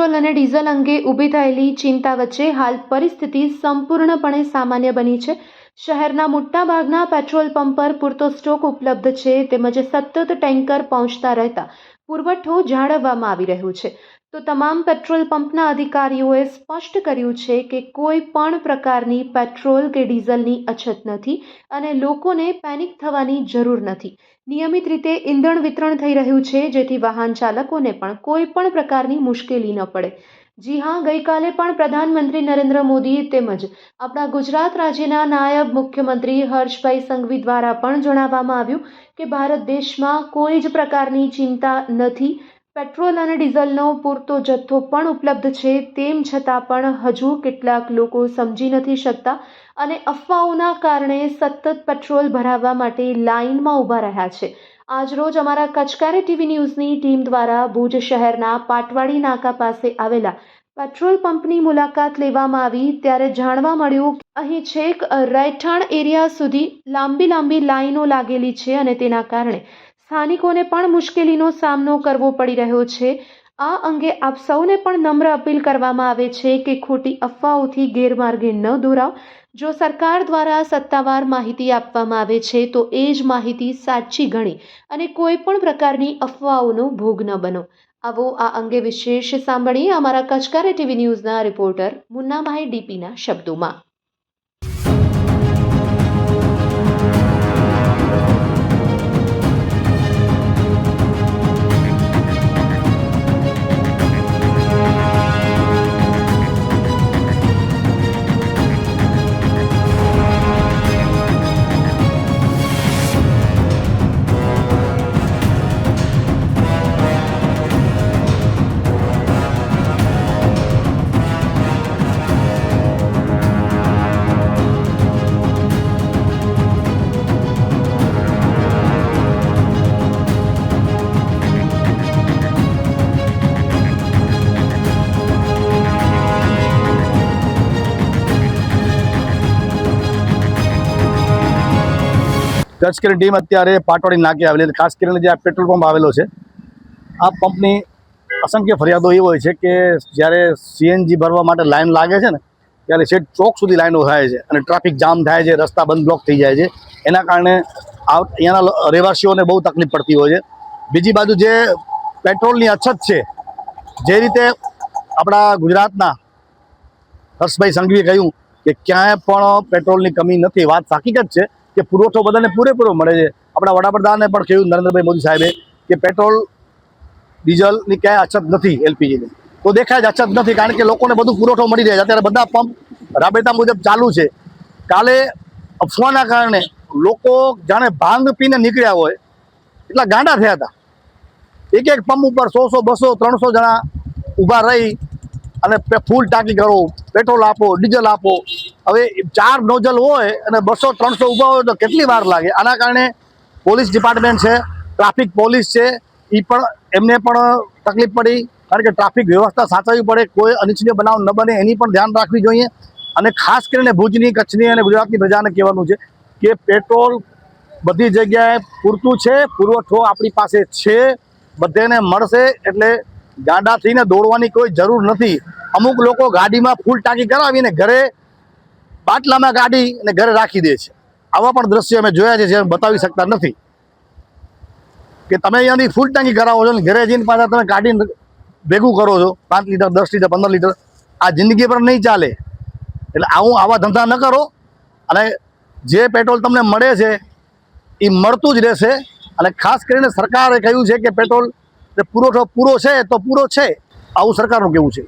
Petrol અને diesel અંગે ઊભી થયેલી ચિંતા વચ્ચે હાલ પરિસ્થિતિ સંપૂર્ણપણે સામાન્ય બની છે। શહેરના મોટાભાગના પેટ્રોલ પંપ પર પૂરતો સ્ટોક ઉપલબ્ધ છે, તેમજ સતત ટેન્કર પહોંચતા રહેતા પુરવઠો જાળવવામાં આવી રહ્યો છે। તો તમામ પેટ્રોલ પંપના અધિકારીઓએ સ્પષ્ટ કર્યું છે કે કોઈ પણ પ્રકારની પેટ્રોલ કે ડીઝલની અછત નથી અને લોકોને પેનિક થવાની જરૂર નથી। નિયમિત રીતે ઈંધણ વિતરણ થઈ રહ્યું છે, જેથી વાહન ચાલકોને પણ કોઈ પણ પ્રકારની મુશ્કેલી ન પડે। જી હા, ગઈકાલે પણ પ્રધાનમંત્રી નરેન્દ્ર મોદી તેમજ આપણા ગુજરાત રાજ્યના નાયબ મુખ્યમંત્રી હર્ષભાઈ સંઘવી દ્વારા પણ જણાવવામાં આવ્યું કે ભારત દેશમાં કોઈ જ પ્રકારની ચિંતા નથી। પેટ્રોલ અને ડીઝલનો પૂરતો જથ્થો પણ ઉપલબ્ધ છે, તેમ છતાં પણ હજુ કેટલાક લોકો સમજી નથી શકતા અને અફવાઓના કારણે સતત પેટ્રોલ ભરાવવા માટે લાઇનમાં ઊભા રહ્યા છે। આજરોજ અમારા કચકારે ટીવી ન્યૂઝની ટીમ દ્વારા ભુજ શહેરના પાટવાડી નાકા પાસે આવેલા પેટ્રોલ પંપની મુલાકાત લેવામાં આવી, ત્યારે જાણવા મળ્યું કે અહીં છેક રહેઠાણ એરિયા સુધી લાંબી લાઈનો લાગેલી છે અને તેના કારણે સ્થાનિકોને પણ મુશ્કેલીનો સામનો કરવો પડી રહ્યો છે। આ અંગે આપ સૌને પણ નમ્ર અપીલ કરવામાં આવે છે કે ખોટી અફવાઓથી ગેરમાર્ગે ન દોરાવ। જો સરકાર દ્વારા સત્તાવાર માહિતી આપવામાં આવે છે તો એ જ માહિતી સાચી ગણી અને કોઈ પણ પ્રકારની અફવાઓનો ભોગ ન બનો। આવો આ અંગે વિશેષ સાંભળીએ અમારા કચકારે ટીવી ન્યૂઝના રિપોર્ટર મુન્નાભાઈ ડીપીના શબ્દોમાં। કચ્છ કરી ટીમ અત્યારે પાટવાડી નાકે આવેલી, ખાસ કરીને જે આ પેટ્રોલ પંપ આવેલો છે, આ પંપની અસંખ્ય ફરિયાદો એ હોય છે કે જ્યારે સીએનજી ભરવા માટે લાઈન લાગે છે ને, ત્યારે છેક ચોક સુધી લાઈનો થાય છે અને ટ્રાફિક જામ થાય છે, રસ્તા બંધ બ્લોક થઈ જાય છે। એના કારણે અહીંયાના રહેવાસીઓને બહુ તકલીફ પડતી હોય છે। બીજી બાજુ જે પેટ્રોલની અછત છે, જે રીતે આપણા ગુજરાતના હર્ષભાઈ સંઘવીએ કહ્યું કે ક્યાંય પણ પેટ્રોલની કમી નથી, વાત હકીકત છે કે પુરવઠો બધાને પૂરેપૂરો મળે છે। આપણા વડાપ્રધાને પણ કહ્યું, નરેન્દ્રભાઈ મોદી સાહેબે, કે પેટ્રોલ ડીઝલની ક્યાંય અછત નથી, એલપીજીની તો દેખાય જ અછત નથી, કારણ કે લોકોને બધું પુરવઠો મળી રહે છે। અત્યારે બધા પંપ રાબેતા મુજબ ચાલુ છે। કાલે અફવાના કારણે લોકો જાણે ભાંગ પીને નીકળ્યા હોય એટલા ગાંડા થયા હતા। એક પંપ ઉપર 100, 200, 300 જણા ઊભા રહી અને ફૂલ ટાંકી કરો, પેટ્રોલ આપો, ડીઝલ આપો। હવે 4 નોઝલ હોય અને 200, 300 ઊભા હોય તો કેટલી વાર લાગે? આના કારણે પોલીસ ડિપાર્ટમેન્ટ છે, ટ્રાફિક પોલીસ છે, એ પણ એમને પણ તકલીફ પડી, કારણ કે ટ્રાફિક વ્યવસ્થા સાચવવી પડે, કોઈ અનિચ્છનીય બનાવ ન બને એની પણ ધ્યાન રાખવી જોઈએ। અને ખાસ કરીને ભુજની, કચ્છની અને ગુજરાતની પ્રજાને કહેવાનું છે કે પેટ્રોલ બધી જગ્યાએ પૂરતું છે, પુરવઠો આપણી પાસે છે, બધાને મળશે, એટલે ગાંડા થઈને દોડવાની કોઈ જરૂર નથી। અમુક લોકો ગાડીમાં ફૂલ ટાંકી કરાવીને ઘરે બાટલામાં ગાડી અને ઘરે રાખી દે છે। આવા પણ દ્રશ્યો અમે જોયા છે, જે બતાવી શકતા નથી કે તમે અહીંયાની ફૂલ ટાંકી કરાવો છો ને ઘરે જઈને પાછા તમે કાઢીને ભેગું કરો છો 5 લીટર, 10 લીટર, 15 લીટર। આ જિંદગી પર નહીં ચાલે, એટલે આવા ધંધા ન કરો। અને જે પેટ્રોલ તમને મળે છે એ મળતું જ રહેશે। અને ખાસ કરીને સરકારે કહ્યું છે કે પેટ્રોલ પુરવઠો પૂરો છે તો પૂરો છે, આવું સરકારનું કહેવું છે।